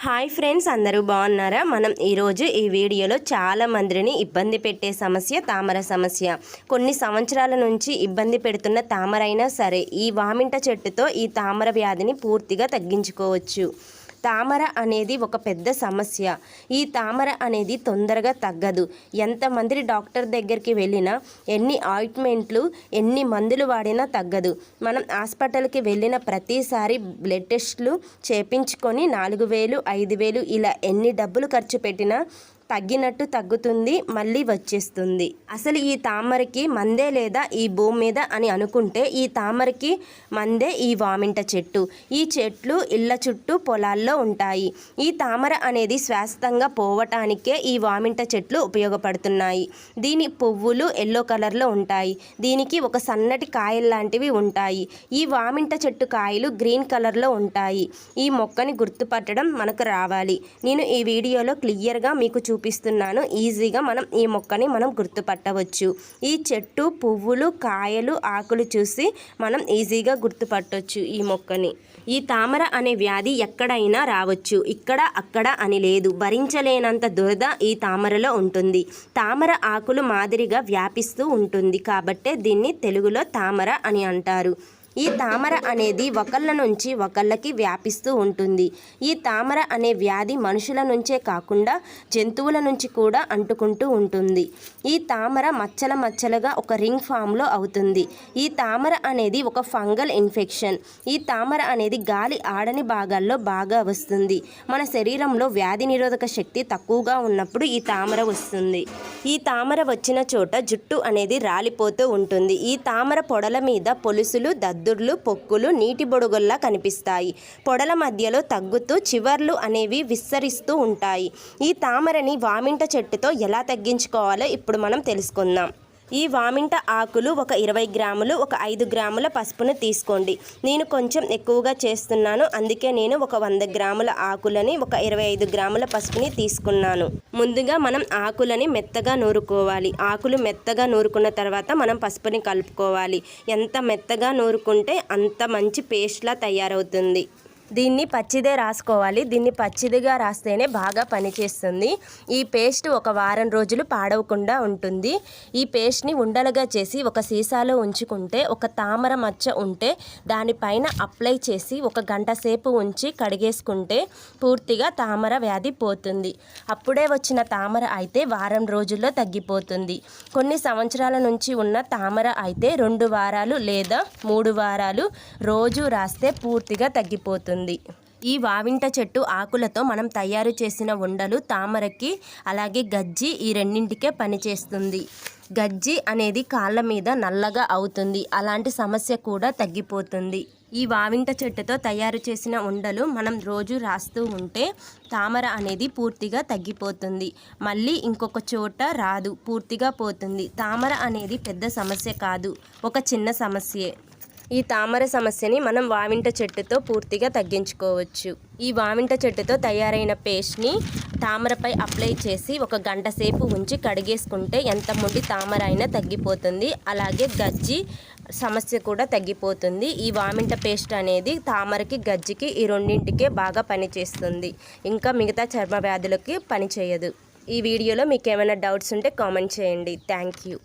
Hi friends, అందరూ బాగున్నారా? మనం ఈరోజు ఈ వీడియోలో చాలా మందిని ఇబ్బంది పెట్టే సమస్య తామర సమస్య. కొన్ని సంవత్సరాల నుంచి ఇబ్బంది పెడుతున్న తామర అయినా సరే ఈ వామింట చెట్టుతో ఈ తామర వ్యాధిని పూర్తిగా తగ్గించుకోవచ్చు. తామర అనేది ఒక పెద్ద సమస్య. ఈ తామర అనేది తొందరగా తగ్గదు. ఎంతమంది డాక్టర్ దగ్గరికి వెళ్ళినా, ఎన్ని ఆయింట్మెంట్లు, ఎన్ని మందులు వాడినా తగ్గదు. మనం హాస్పిటల్కి వెళ్ళిన ప్రతిసారి బ్లడ్ టెస్ట్లు చేపించుకొని 4,000, 5,000 ఇలా ఎన్ని డబ్బులు ఖర్చు పెట్టినా తగ్గినట్టు తగ్గుతుంది, మళ్ళీ వచ్చేస్తుంది. అసలు ఈ తామరకి మందే లేదా ఈ భూమి మీద అని అనుకుంటే ఈ తామరకి మందే ఈ వామింట చెట్టు. ఈ చెట్లు ఇళ్ళ చుట్టూ పొలాల్లో ఉంటాయి. ఈ తామర అనేది శాశ్వతంగా పోవటానికే ఈ వామింట చెట్లు ఉపయోగపడుతున్నాయి. దీని పువ్వులు ఎల్లో కలర్లో ఉంటాయి. దీనికి ఒక సన్నటి కాయలు లాంటివి ఉంటాయి. ఈ వామింట చెట్టు కాయలు గ్రీన్ కలర్లో ఉంటాయి. ఈ మొక్కని గుర్తుపట్టడం మనకు రావాలి. నేను ఈ వీడియోలో క్లియర్గా మీకు చూపిస్తున్నాను. ఈజీగా మనం ఈ మొక్కని గుర్తుపట్టవచ్చు. ఈ చెట్టు పువ్వులు, కాయలు, ఆకులు చూసి మనం ఈజీగా గుర్తుపట్టవచ్చు ఈ మొక్కని. ఈ తామర అనే వ్యాధి ఎక్కడైనా రావచ్చు. ఇక్కడ అక్కడ అని లేదు. భరించలేనంత దురద ఈ తామరలో ఉంటుంది. తామర ఆకులు మాదిరిగా వ్యాపిస్తూ ఉంటుంది కాబట్టే దీన్ని తెలుగులో తామర అని అంటారు. ఈ తామర అనేది ఒకళ్ళ నుంచి ఒకళ్ళకి వ్యాపిస్తూ ఉంటుంది. ఈ తామర అనే వ్యాధి మనుషుల నుంచే కాకుండా జంతువుల నుంచి కూడా అంటుకుంటూ ఉంటుంది. ఈ తామర మచ్చల మచ్చలుగా ఒక రింగ్ ఫామ్లో అవుతుంది. ఈ తామర అనేది ఒక ఫంగల్ ఇన్ఫెక్షన్. ఈ తామర అనేది గాలి ఆడని భాగాల్లో బాగా వస్తుంది. మన శరీరంలో వ్యాధి నిరోధక శక్తి తక్కువగా ఉన్నప్పుడు ఈ తామర వస్తుంది. ఈ తామర వచ్చిన చోట జుట్టు అనేది రాలిపోతూ ఉంటుంది. ఈ తామర పొడల మీద పొలుసులు, దద్దుర్లు, పొక్కులు నీటి బొడుగుల్లా కనిపిస్తాయి. పొడల మధ్యలో తగ్గుతూ చివర్లు అనేవి విస్తరిస్తూ ఉంటాయి. ఈ తామరని వామింట చెట్టుతో ఎలా తగ్గించుకోవాలో ఇప్పుడు మనం తెలుసుకుందాం. ఈ వామింట ఆకులు ఒక 20 గ్రాములు, ఒక 5 గ్రాముల పసుపును తీసుకోండి. నేను కొంచెం ఎక్కువగా చేస్తున్నాను, అందుకే నేను ఒక 100 గ్రాముల ఆకులని, ఒక 25 గ్రాముల పసుపుని తీసుకున్నాను. ముందుగా మనం ఆకులని మెత్తగా నూరుకోవాలి. ఆకులు మెత్తగా నూరుకున్న తర్వాత మనం పసుపుని కలుపుకోవాలి. ఎంత మెత్తగా నూరుకుంటే అంత మంచి పేస్ట్లా తయారవుతుంది. దీన్ని పచ్చిదే రాసుకోవాలి. దీన్ని పచ్చిదిగా రాస్తేనే బాగా పనిచేస్తుంది. ఈ పేస్ట్ ఒక వారం రోజులు పాడవకుండా ఉంటుంది. ఈ పేస్ట్ని ఉండలుగా చేసి ఒక సీసాలో ఉంచుకుంటే, ఒక తామర మచ్చ ఉంటే దానిపైన అప్లై చేసి ఒక గంట సేపు ఉంచి కడిగేసుకుంటే పూర్తిగా తామర వ్యాధి పోతుంది. అప్పుడే వచ్చిన తామర అయితే వారం రోజుల్లో తగ్గిపోతుంది. కొన్ని సంవత్సరాల నుంచి ఉన్న తామర అయితే 2 వారాలు లేదా 3 వారాలు రోజు రాస్తే పూర్తిగా తగ్గిపోతుంది. ఈ వావింట చెట్టు ఆకులతో మనం తయారు చేసిన ఉండలు తామరకి, అలాగే గజ్జి ఈ రెండింటికే పనిచేస్తుంది. గజ్జి అనేది కాళ్ళ మీద నల్లగా అవుతుంది. అలాంటి సమస్య కూడా తగ్గిపోతుంది. ఈ వావింట చెట్టుతో తయారు చేసిన ఉండలు మనం రోజు రాస్తూ ఉంటే తామర అనేది పూర్తిగా తగ్గిపోతుంది. మళ్ళీ ఇంకొక చోట రాదు, పూర్తిగా పోతుంది. తామర అనేది పెద్ద సమస్య కాదు, ఒక చిన్న సమస్యే. ఈ తామర సమస్యని మనం వావింట చెట్టుతో పూర్తిగా తగ్గించుకోవచ్చు. ఈ వావింట చెట్టుతో తయారైన పేస్ట్ని తామరపై అప్లై చేసి ఒక గంట సేపు ఉంచి కడిగేసుకుంటే ఎంత మొండి తామర అయినా తగ్గిపోతుంది. అలాగే గజ్జి సమస్య కూడా తగ్గిపోతుంది. ఈ వామింట పేస్ట్ అనేది తామరకి, గజ్జికి ఈ రెండింటికే బాగా పనిచేస్తుంది. ఇంకా మిగతా చర్మ వ్యాధులకి పనిచేయదు. ఈ వీడియోలో మీకు ఏమైనా డౌట్స్ ఉంటే కామెంట్ చేయండి. Thank you.